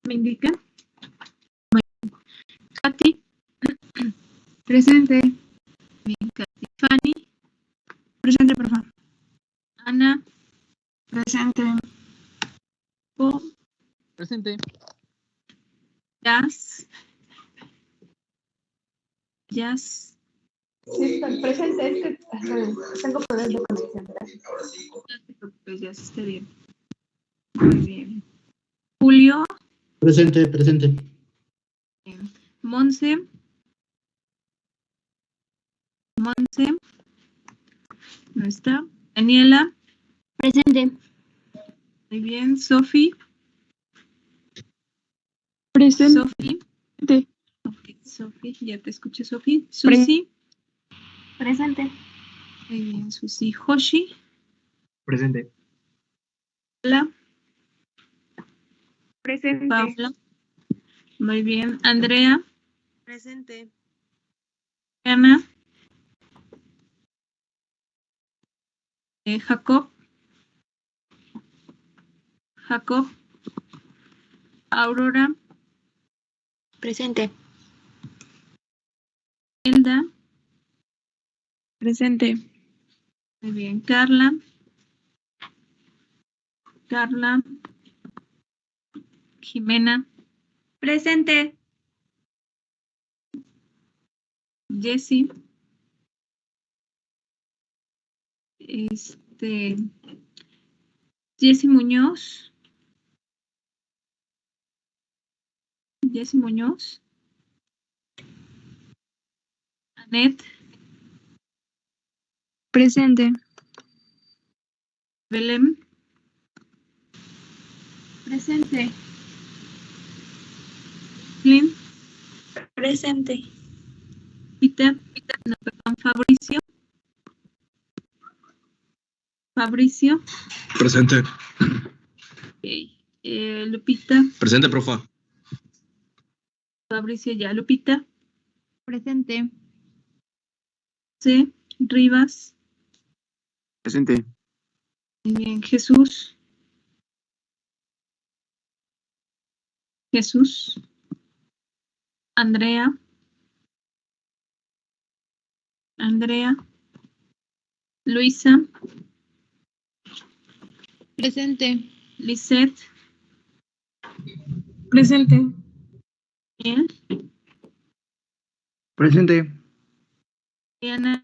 ¿Me indican? Katy. Presente. Bien, Katy. Fanny. Presente, por favor. Ana. Presente. Po. Presente. Jazz. Jazz. Sí, presente, es que tengo poder de conexión. Gracias. No te preocupes, Jazz, está bien. Muy bien. Julio. Presente, presente. Bien. Monse. Monse. No está. Daniela. Presente. Muy bien. Sofi. Presente. Sofi. Ok, Sofi, ya te escuché, Sofi. Presente. Susi. Presente. Muy bien, Susi. Hoshi. Presente. Paula. Presente. Paula. Muy bien. Andrea. Presente. Ana. Jacob. Jacob. Aurora. Presente. Hilda. Presente. Muy bien. Carla. Carla. Jimena. Presente. Jessie. Jessie Muñoz. Jessie Muñoz. Anet. Presente. Belén. Presente. Flynn. Presente. Peter. No, perdón, Fabricio. Fabricio. Presente. Ok. Lupita. Presente, profa. Fabricio ya. Lupita. Presente. C. Rivas. Presente. Muy bien. Jesús. Jesús. Andrea. Andrea. Luisa. Presente. Lisette. Presente. Daniel. Presente. Diana.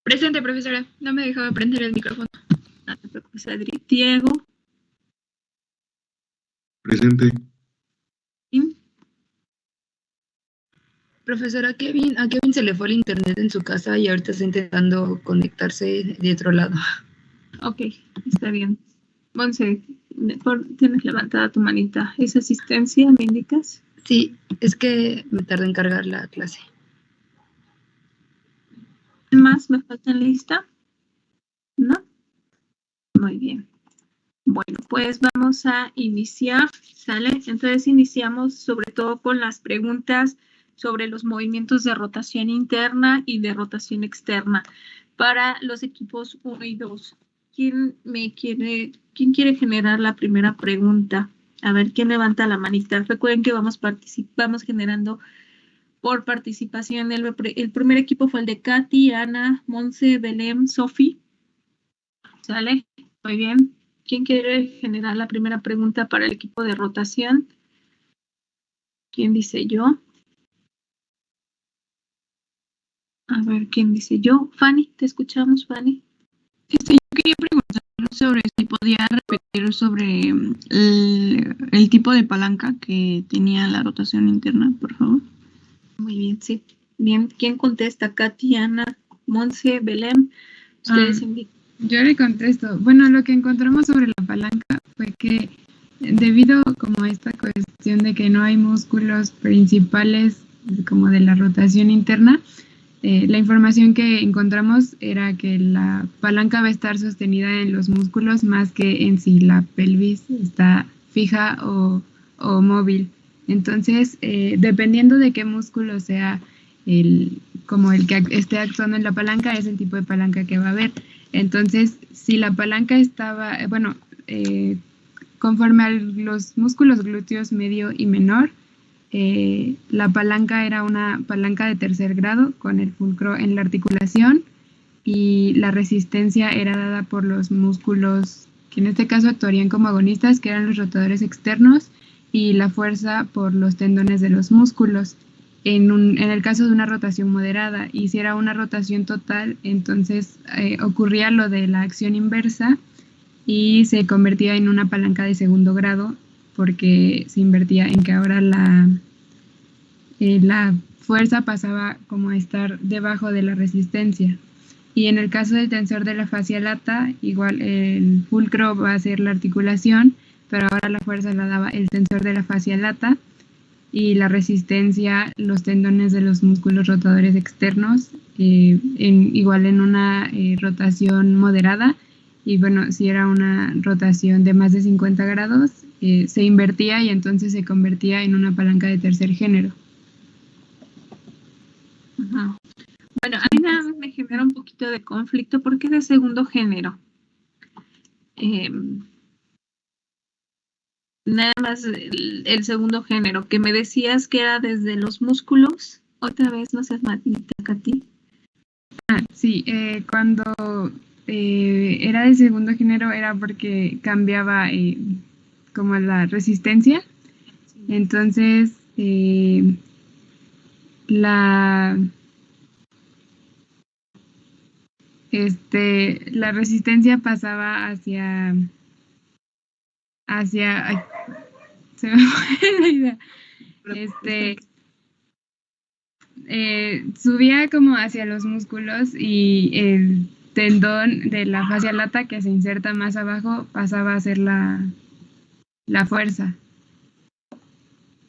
Presente, profesora. No me dejaba prender el micrófono. No te preocupes, Adri. Diego. Presente. Tim. Profesora, a Kevin se le fue el internet en su casa y ahorita está intentando conectarse de otro lado. Ok, está bien. Monse, tienes levantada tu manita. ¿Es asistencia, me indicas? Sí, es que me tardé en cargar la clase. ¿Más me falta en lista? ¿No? Muy bien. Bueno, pues vamos a iniciar, ¿sale? Entonces iniciamos sobre todo con las preguntas sobre los movimientos de rotación interna y de rotación externa para los equipos 1 y 2. ¿Quién quiere generar la primera pregunta? A ver, ¿quién levanta la manita? Recuerden que vamos generando por participación. El primer equipo fue el de Katy, Ana, Monse, Belén, Sofi. ¿Sale? Muy bien. ¿Quién quiere generar la primera pregunta para el equipo de rotación? ¿Quién dice yo? A ver, ¿quién dice yo? Fanny, te escuchamos, Fanny. Yo quería preguntar sobre si podía repetir sobre el tipo de palanca que tenía la rotación interna, por favor. Muy bien, sí. Bien, ¿quién contesta? Katy, Ana, Monse, Belén. Ustedes indican. Yo le contesto. Bueno, lo que encontramos sobre la palanca fue que debido como a esta cuestión de que no hay músculos principales como de la rotación interna, la información que encontramos era que la palanca va a estar sostenida en los músculos más que en si la pelvis está fija o móvil. Entonces, dependiendo de qué músculo sea como el que esté actuando en la palanca, es el tipo de palanca que va a haber. Entonces, si la palanca estaba, conforme a los músculos glúteos medio y menor, la palanca era una palanca de tercer grado con el fulcro en la articulación y la resistencia era dada por los músculos que en este caso actuarían como agonistas, que eran los rotadores externos, y la fuerza por los tendones de los músculos. En el caso de una rotación moderada, y si era una rotación total, entonces ocurría lo de la acción inversa y se convertía en una palanca de segundo grado, porque se invertía en que ahora la fuerza pasaba como a estar debajo de la resistencia. Y en el caso del tensor de la fascia lata, igual el fulcro va a ser la articulación, pero ahora la fuerza la daba el tensor de la fascia lata y la resistencia, los tendones de los músculos rotadores externos, igual en una rotación moderada. Y bueno, si era una rotación de más de 50 grados, se invertía y entonces se convertía en una palanca de tercer género. Ajá. Bueno, a mí nada más me genera un poquito de conflicto porque es de segundo género. Nada más el segundo género, que me decías que era desde los músculos. Otra vez, no seas maldita, Katy. Sí, cuando era de segundo género era porque cambiaba como la resistencia. Entonces, la resistencia pasaba hacia ay, se me fue la idea. Subía como hacia los músculos y el tendón de la fascia lata que se inserta más abajo pasaba a ser la fuerza.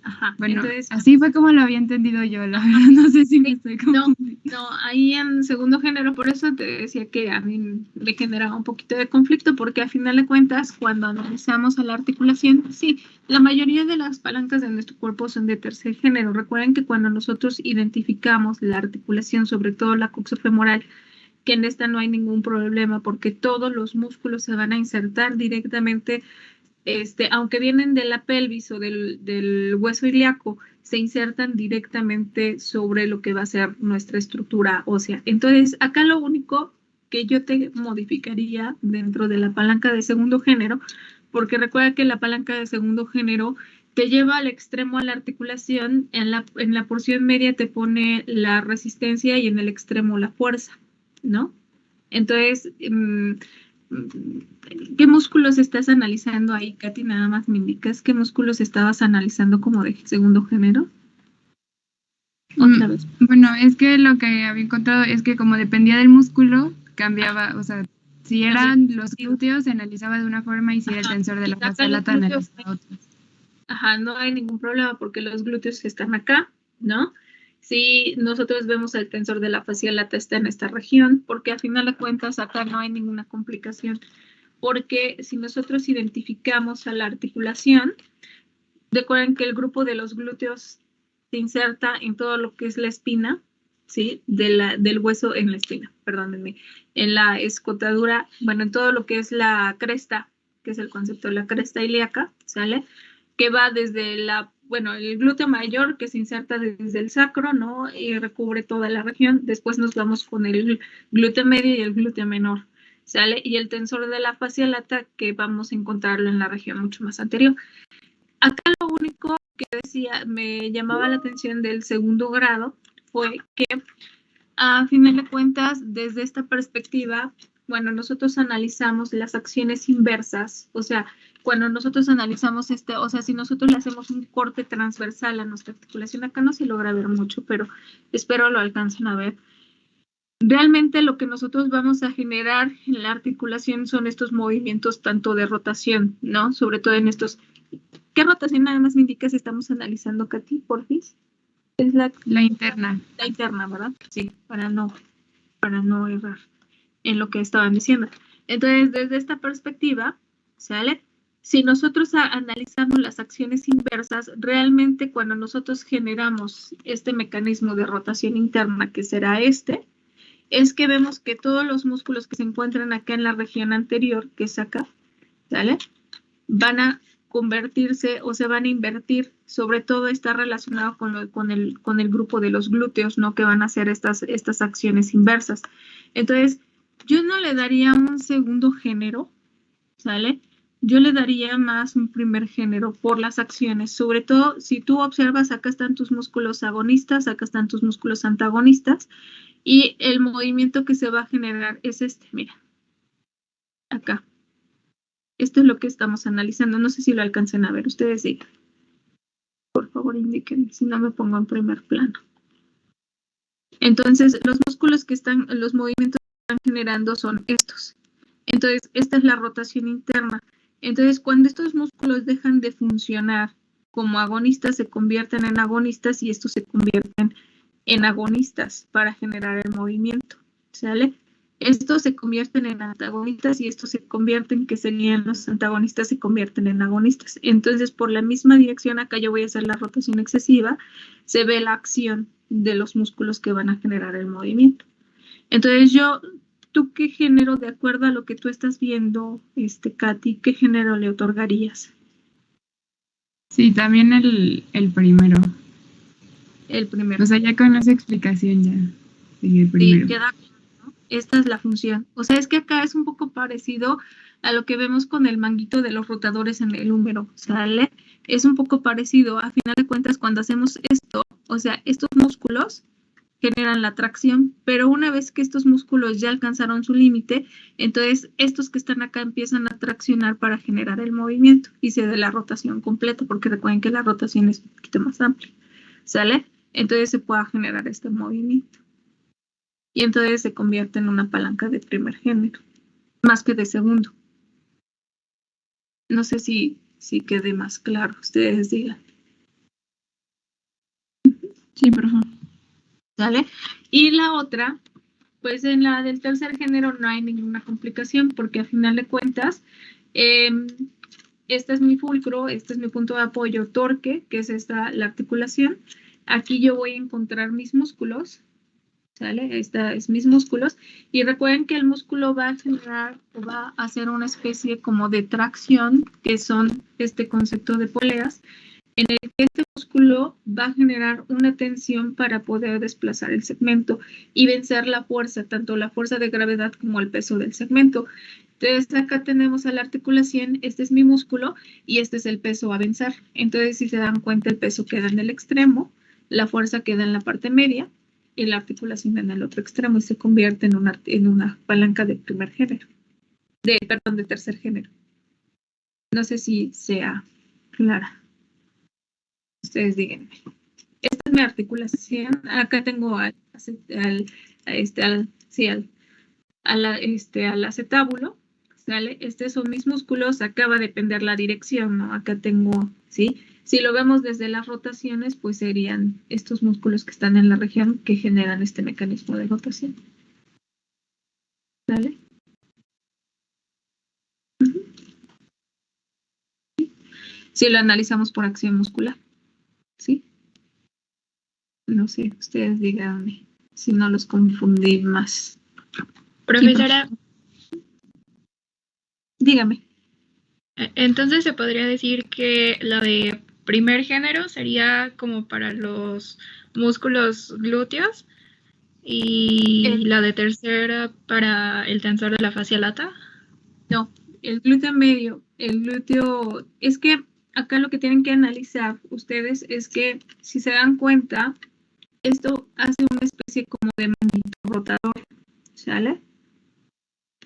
Ajá. Bueno, entonces, así fue como lo había entendido yo, la verdad, no sé si me estoy confundiendo. No, ahí en segundo género, por eso te decía que a mí me generaba un poquito de conflicto, porque a final de cuentas, cuando analizamos a la articulación, sí, la mayoría de las palancas de nuestro cuerpo son de tercer género. Recuerden que cuando nosotros identificamos la articulación, sobre todo la coxofemoral, que en esta no hay ningún problema, porque todos los músculos se van a insertar directamente. Aunque vienen de la pelvis o del hueso ilíaco, se insertan directamente sobre lo que va a ser nuestra estructura ósea. Entonces, acá lo único que yo te modificaría dentro de la palanca de segundo género, porque recuerda que la palanca de segundo género te lleva al extremo a la articulación, en la porción media te pone la resistencia y en el extremo la fuerza, ¿no? Entonces, ¿qué músculos estás analizando ahí, Katy? Nada más me indicas qué músculos estabas analizando como de segundo género. Otra vez. Bueno, es que lo que había encontrado es que como dependía del músculo, cambiaba, o sea, si eran los glúteos se analizaba de una forma y si era el tensor de la fascia lata analizaba otra. Ajá, no hay ningún problema porque los glúteos están acá, ¿no? Si nosotros vemos el tensor de la fascia lata está en esta región, porque a final de cuentas acá no hay ninguna complicación, porque si nosotros identificamos a la articulación, recuerden que el grupo de los glúteos se inserta en todo lo que es la espina, ¿sí? Del hueso en la espina, perdónenme, en la escotadura, bueno, en todo lo que es la cresta, que es el concepto de la cresta ilíaca, ¿sale? Que va desde el glúteo mayor que se inserta desde el sacro, ¿no? Y recubre toda la región. Después nos vamos con el glúteo medio y el glúteo menor, ¿sale? Y el tensor de la fascia lata que vamos a encontrarlo en la región mucho más anterior. Acá lo único que me llamaba la atención del segundo grado fue que a final de cuentas, desde esta perspectiva, bueno, nosotros analizamos las acciones inversas, o sea, cuando nosotros analizamos o sea, si nosotros le hacemos un corte transversal a nuestra articulación, acá no se logra ver mucho, pero espero lo alcancen a ver. Realmente lo que nosotros vamos a generar en la articulación son estos movimientos tanto de rotación, ¿no? Sobre todo en estos. ¿Qué rotación nada más me indica si estamos analizando, Katy, porfis? Es la interna. La interna, ¿verdad? Sí, para no errar en lo que estaban diciendo. Entonces, desde esta perspectiva, ¿sale? Si nosotros analizamos las acciones inversas, realmente cuando nosotros generamos este mecanismo de rotación interna, que será es que vemos que todos los músculos que se encuentran acá en la región anterior, que es acá, ¿sale? Van a convertirse o se van a invertir, sobre todo está relacionado con el grupo de los glúteos, ¿no? Que van a hacer estas acciones inversas. Entonces, yo no le daría un segundo género, ¿sale? Yo le daría más un primer género por las acciones, sobre todo si tú observas, acá están tus músculos agonistas, acá están tus músculos antagonistas, y el movimiento que se va a generar es este, mira, acá. Esto es lo que estamos analizando. No sé si lo alcancen a ver. Ustedes digan. Por favor, indiquen. Si no, me pongo en primer plano. Entonces, los músculos los movimientos que están generando son estos. Entonces, esta es la rotación interna. Entonces, cuando estos músculos dejan de funcionar como agonistas, se convierten en agonistas y estos se convierten en agonistas para generar el movimiento. ¿Sale? Estos se convierten en antagonistas y estos se convierten, que serían los antagonistas, se convierten en agonistas. Entonces, por la misma dirección, acá yo voy a hacer la rotación excesiva, se ve la acción de los músculos que van a generar el movimiento. Entonces, ¿tú qué género, de acuerdo a lo que tú estás viendo, Katy, qué género le otorgarías? Sí, también el primero. El primero. O sea, ya con esa explicación ya. Sí, el primero. Sí, queda. Esta es la función. O sea, es que acá es un poco parecido a lo que vemos con el manguito de los rotadores en el húmero, ¿sale? Es un poco parecido. A final de cuentas, cuando hacemos esto, o sea, estos músculos generan la tracción, pero una vez que estos músculos ya alcanzaron su límite, entonces estos que están acá empiezan a traccionar para generar el movimiento y se da la rotación completa, porque recuerden que la rotación es un poquito más amplia, ¿sale? Entonces se pueda generar este movimiento. Y entonces se convierte en una palanca de primer género, más que de segundo. No sé si quede más claro, ustedes digan. Sí, por favor. ¿Sale? Y la otra, pues en la del tercer género no hay ninguna complicación, porque a final de cuentas, este es mi fulcro, este es mi punto de apoyo torque, que es la articulación. Aquí yo voy a encontrar mis músculos, ¿sale? Esta es mis músculos. Y recuerden que el músculo va a generar o va a hacer una especie como de tracción, que son este concepto de poleas, en el que este músculo va a generar una tensión para poder desplazar el segmento y vencer la fuerza, tanto la fuerza de gravedad como el peso del segmento. Entonces acá tenemos a la articulación, este es mi músculo y este es el peso a vencer. Entonces si se dan cuenta, el peso queda en el extremo, la fuerza queda en la parte media y la articulación en el otro extremo y se convierte en una palanca de primer género, de tercer género. No sé si sea clara. Ustedes díganme. Esta es mi articulación. Acá tengo al acetábulo, ¿sale? Estos son mis músculos. Acá va a depender la dirección, ¿no? Acá tengo, ¿sí? Si lo vemos desde las rotaciones, pues serían estos músculos que están en la región que generan este mecanismo de rotación. ¿Sale? Si lo analizamos por acción muscular, ¿sí? No sé, ustedes díganme si no los confundí más. Profesora, Dígame. entonces se podría decir que la de primer género sería como para los músculos glúteos y la de tercera para el tensor de la fascia lata. No, el glúteo medio, es que acá lo que tienen que analizar ustedes es que si se dan cuenta, esto hace una especie como de manguito rotador, ¿sale?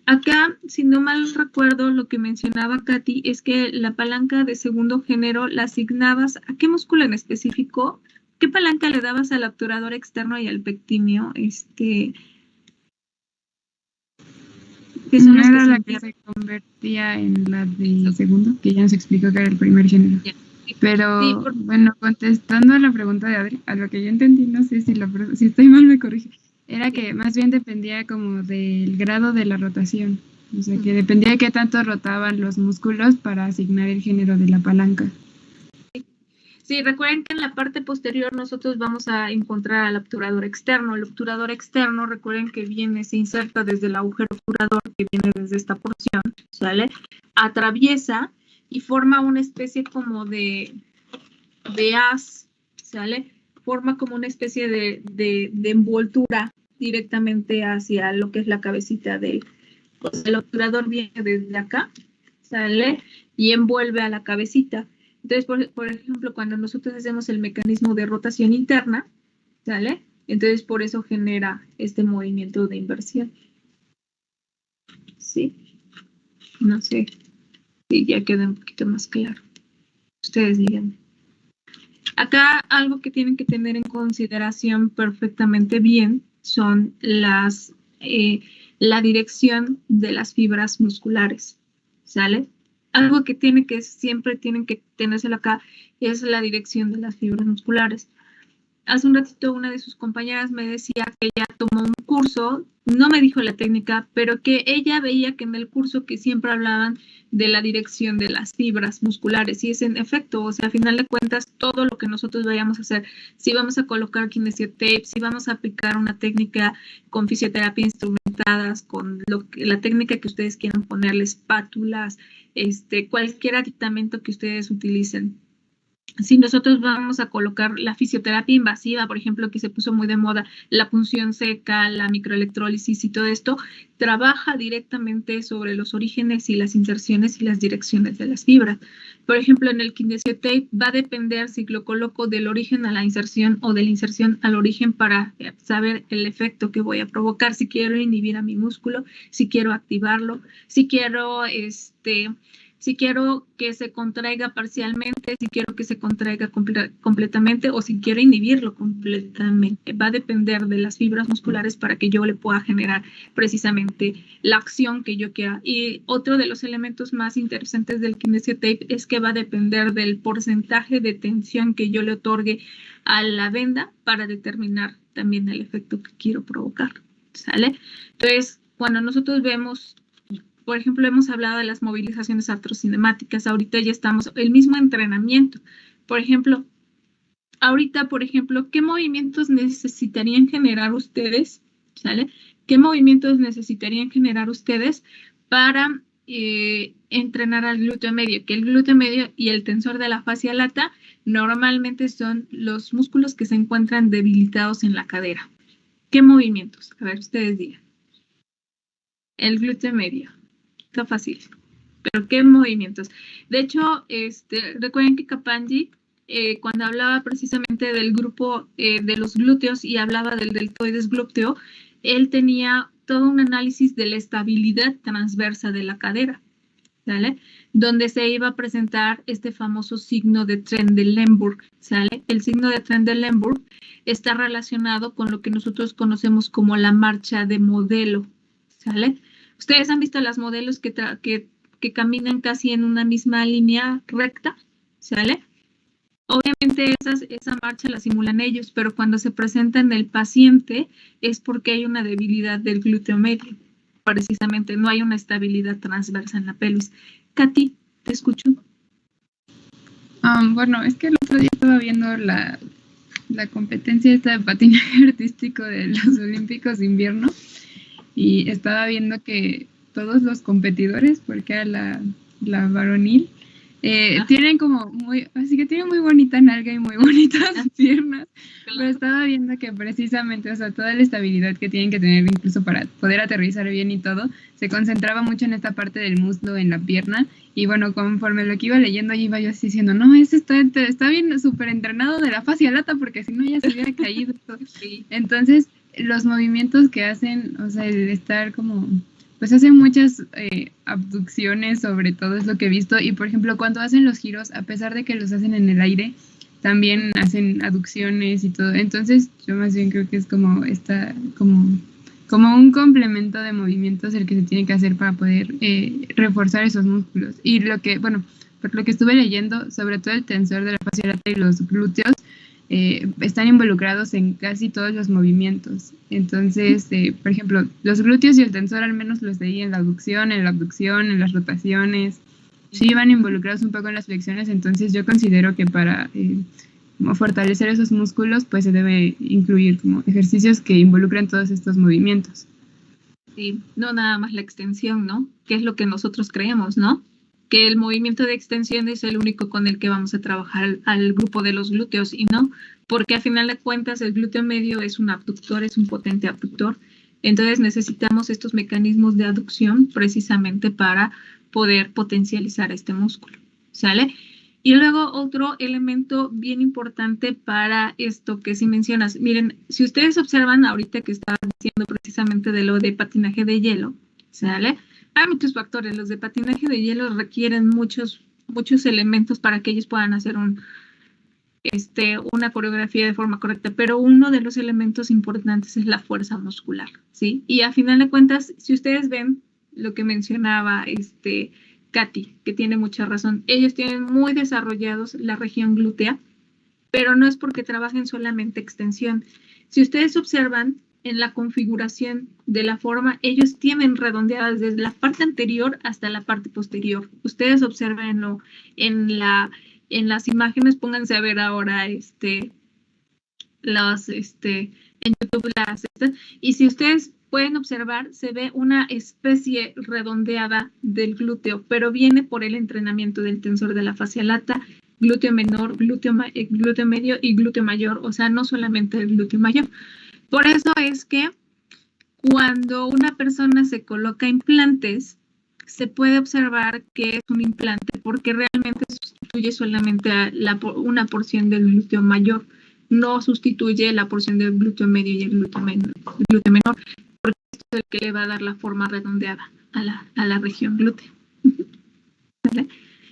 Acá, si no mal recuerdo, lo que mencionaba Katy es que la palanca de segundo género la asignabas ¿a qué músculo en específico? ¿Qué palanca le dabas al obturador externo y al pectíneo? No era la que se convertía en la de segundo, que ya nos explicó que era el primer género. Pero, sí, bueno, contestando a la pregunta de Adri, a lo que yo entendí, no sé si estoy mal me corrige, era que más bien dependía como del grado de la rotación. O sea, que dependía de qué tanto rotaban los músculos para asignar el género de la palanca. Sí, recuerden que en la parte posterior nosotros vamos a encontrar al obturador externo. El obturador externo, recuerden que se inserta desde el agujero obturador que viene desde esta porción, ¿sale? Atraviesa y forma una especie como de haz, ¿sale? Forma como una especie de envoltura directamente hacia lo que es la cabecita del... Pues el obturador viene desde acá, ¿sale? Y envuelve a la cabecita. Entonces, por ejemplo, cuando nosotros hacemos el mecanismo de rotación interna, ¿sale? Entonces, por eso genera este movimiento de inversión. ¿Sí? No sé si ya queda un poquito más claro. Ustedes díganme. Acá algo que tienen que tener en consideración perfectamente bien son la dirección de las fibras musculares, ¿sale? Algo que siempre tienen que tenérselo acá es la dirección de las fibras musculares. Hace un ratito una de sus compañeras me decía que ella tomó un curso, no me dijo la técnica, pero que ella veía que en el curso que siempre hablaban de la dirección de las fibras musculares. Y es en efecto, o sea, a final de cuentas, todo lo que nosotros vayamos a hacer, si vamos a colocar kinesiotape, si vamos a aplicar una técnica con fisioterapia instrumentadas, con la técnica que ustedes quieran ponerle, espátulas, cualquier aditamento que ustedes utilicen. Si nosotros vamos a colocar la fisioterapia invasiva, por ejemplo, que se puso muy de moda, la punción seca, la microelectrólisis y todo esto, trabaja directamente sobre los orígenes y las inserciones y las direcciones de las fibras. Por ejemplo, en el kinesiotape va a depender si lo coloco del origen a la inserción o de la inserción al origen para saber el efecto que voy a provocar, si quiero inhibir a mi músculo, si quiero activarlo, si quiero que se contraiga parcialmente, si quiero que se contraiga completamente o si quiero inhibirlo completamente. Va a depender de las fibras musculares para que yo le pueda generar precisamente la acción que yo quiera. Y otro de los elementos más interesantes del kinesiotape es que va a depender del porcentaje de tensión que yo le otorgue a la venda para determinar también el efecto que quiero provocar, ¿sale? Entonces, cuando nosotros vemos... Por ejemplo, hemos hablado de las movilizaciones artrocinemáticas. Ahorita ya estamos, el mismo entrenamiento. Por ejemplo, ¿qué movimientos necesitarían generar ustedes? ¿Sale? ¿Qué movimientos necesitarían generar ustedes para entrenar al glúteo medio? Que el glúteo medio y el tensor de la fascia lata normalmente son los músculos que se encuentran debilitados en la cadera. ¿Qué movimientos? A ver, ustedes digan. El glúteo medio. Está fácil. Pero ¿qué movimientos? De hecho, recuerden que Kapanji, cuando hablaba precisamente del grupo de los glúteos y hablaba del deltoides glúteo, él tenía todo un análisis de la estabilidad transversa de la cadera, ¿sale? Donde se iba a presentar este famoso signo de Trendelenburg, ¿sale? El signo de Trendelenburg está relacionado con lo que nosotros conocemos como la marcha de modelo, ¿sale? Ustedes han visto las modelos que caminan casi en una misma línea recta, ¿sale? Obviamente esa marcha la simulan ellos, pero cuando se presenta en el paciente es porque hay una debilidad del glúteo medio. Precisamente no hay una estabilidad transversa en la pelvis. Katy, te escucho. Bueno, es que el otro día estaba viendo la competencia esta de patinaje artístico de los Olímpicos de invierno. Y estaba viendo que todos los competidores, porque era la varonil, tienen como tienen muy bonita nalga y muy bonitas piernas. Claro. Pero estaba viendo que precisamente, o sea, toda la estabilidad que tienen que tener incluso para poder aterrizar bien y todo, se concentraba mucho en esta parte del muslo, en la pierna. Y bueno, conforme lo que iba leyendo, iba yo así diciendo, no, ese está bien súper entrenado de la fascia lata, porque si no ya se hubiera caído. Sí. Entonces, los movimientos que hacen, o sea, el estar como, pues hacen muchas abducciones, sobre todo es lo que he visto, y por ejemplo, cuando hacen los giros, a pesar de que los hacen en el aire, también hacen aducciones y todo. Entonces, yo más bien creo que es como como un complemento de movimientos el que se tiene que hacer para poder reforzar esos músculos. Y por lo que estuve leyendo, sobre todo el tensor de la fascia lata y los glúteos, están involucrados en casi todos los movimientos. Entonces, por ejemplo, los glúteos y el tensor al menos los leí en la abducción, en las rotaciones, sí van involucrados un poco en las flexiones, entonces yo considero que para como fortalecer esos músculos, pues se debe incluir como ejercicios que involucren todos estos movimientos. Sí, no nada más la extensión, ¿no? Que es lo que nosotros creemos, ¿no? Que el movimiento de extensión es el único con el que vamos a trabajar al grupo de los glúteos, y no, porque a final de cuentas el glúteo medio es un abductor, es un potente abductor. Entonces necesitamos estos mecanismos de aducción precisamente para poder potencializar este músculo, ¿sale? Y luego otro elemento bien importante para esto que sí mencionas, miren, si ustedes observan ahorita que estaba diciendo precisamente de lo de patinaje de hielo, ¿sale? Hay muchos factores, los de patinaje de hielo requieren muchos elementos para que ellos puedan hacer una coreografía de forma correcta, pero uno de los elementos importantes es la fuerza muscular, ¿sí? Y a final de cuentas, si ustedes ven lo que mencionaba Katy, que tiene mucha razón, ellos tienen muy desarrollados la región glútea, pero no es porque trabajen solamente extensión. Si ustedes observan en la configuración de la forma, ellos tienen redondeadas desde la parte anterior hasta la parte posterior. Ustedes observenlo en las imágenes, pónganse a ver ahora en YouTube y si ustedes pueden observar, se ve una especie redondeada del glúteo, pero viene por el entrenamiento del tensor de la fascia lata, glúteo menor, glúteo medio y glúteo mayor, o sea, no solamente el glúteo mayor. Por eso es que cuando una persona se coloca implantes, se puede observar que es un implante porque realmente sustituye solamente una porción del glúteo mayor, no sustituye la porción del glúteo medio y el glúteo menor, porque esto es el que le va a dar la forma redondeada a la región glútea. ¿Vale?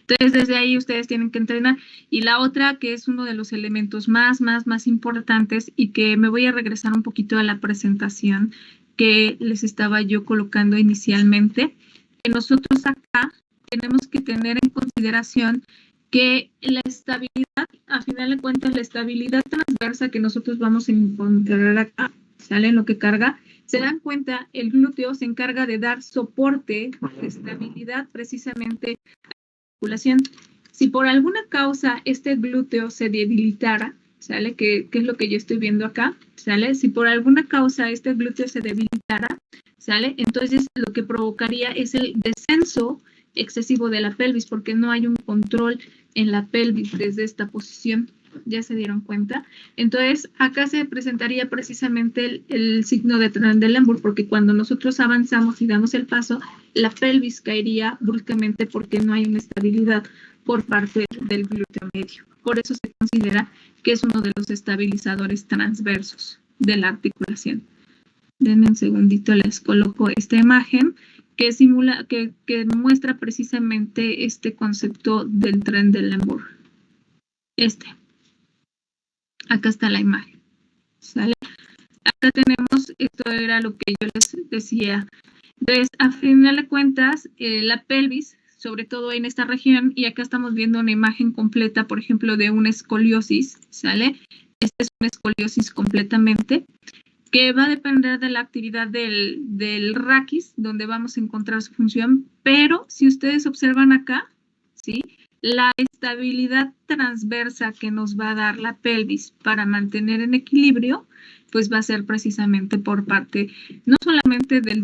Entonces, desde ahí ustedes tienen que entrenar. Y la otra, que es uno de los elementos más importantes y que me voy a regresar un poquito a la presentación que les estaba yo colocando inicialmente, que nosotros acá tenemos que tener en consideración que la estabilidad, a final de cuentas, la estabilidad transversa que nosotros vamos a encontrar acá, ¿sale? Lo que carga, se dan cuenta, el glúteo se encarga de dar soporte, de estabilidad precisamente a la articulación. Si por alguna causa este glúteo se debilitara, ¿sale? Que es lo que yo estoy viendo acá, ¿sale? Si por alguna causa este glúteo se debilitara, ¿sale? Entonces lo que provocaría es el descenso excesivo de la pelvis, porque no hay un control en la pelvis desde esta posición. ¿Ya se dieron cuenta? Entonces, acá se presentaría precisamente el signo de Trendelenburg, porque cuando nosotros avanzamos y damos el paso, la pelvis caería bruscamente porque no hay una estabilidad por parte del glúteo medio. Por eso se considera que es uno de los estabilizadores transversos de la articulación. Denme un segundito, les coloco esta imagen que simula, que muestra precisamente este concepto del Trendelenburg. Acá está la imagen, ¿sale? Acá tenemos, esto era lo que yo les decía. Entonces, a final de cuentas, la pelvis, sobre todo en esta región, y acá estamos viendo una imagen completa, por ejemplo, de una escoliosis, ¿sale? Esta es una escoliosis completamente, que va a depender de la actividad del raquis, donde vamos a encontrar su función, pero si ustedes observan acá, ¿sí? La estabilidad transversa que nos va a dar la pelvis para mantener en equilibrio, pues va a ser precisamente por parte, no solamente del